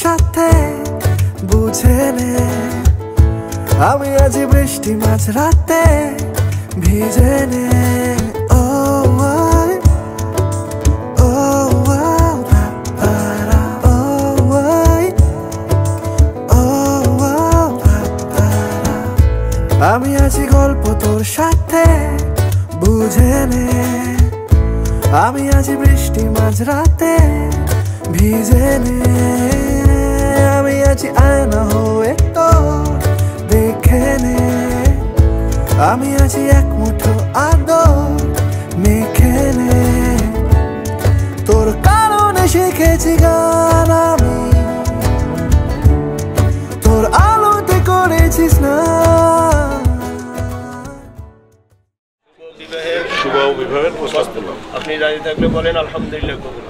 সাথে বুঝে নে আমি আজ বৃষ্টি মাঝরাতে ভিজে নে আমি আছি গল্প তোর সাথে বুঝে নে আমি আছি বৃষ্টি মাঝরাতে ভিজে নে আমি আছি আয়না হয়ে তোর দেখে নে আমি আছি এক মুঠো আদর মেখে নে তোর কারণে শিখেছি গান আমি তোর আলোতে করেছিস না শুভ বিবাহের প্রস্তাব দিলাম আপনি রাজি থাকলে বলেন আলহামদুলিল্লাহ কবুল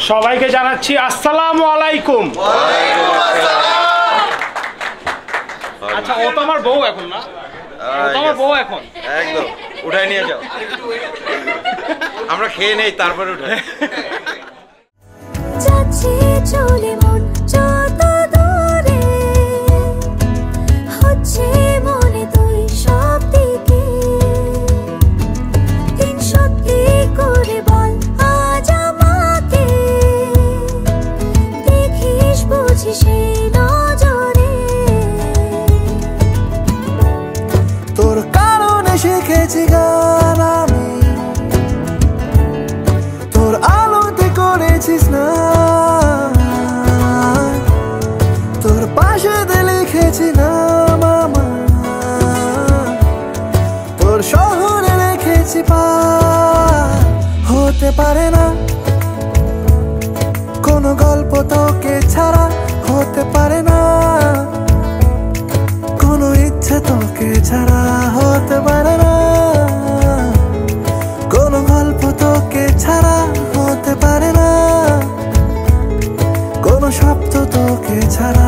সবাইকে জানাচ্ছি আসসালামু আলাইকুম। আচ্ছা ও তো আমার বউ এখন না, তোমার বউ এখন একদম উঠাই নিয়ে যাও, আমরা খেয়ে নেই তারপরে উঠাই। চলে মন যত দূরে হচ্ছে মনে তুই সব দিকে দিন সত্যি করে বল আজ আমাকে দেখিস বুঝি সেই নজরে তোর কারণে শিখেছি গান আমি তোর আলোতে করেছিস না তোর পাশে লিখেছি না মামা তোর শহরে রেখেছি পার হতে পারে না কোনো গল্প তোকে ছাড়া হতে পারে না কোনো ইচ্ছে তোকে ছাড়া হতে পারে না কোনো গল্প তোকে ছাড়া হতে পারে না কোনো শব্দ তোকে ছাড়া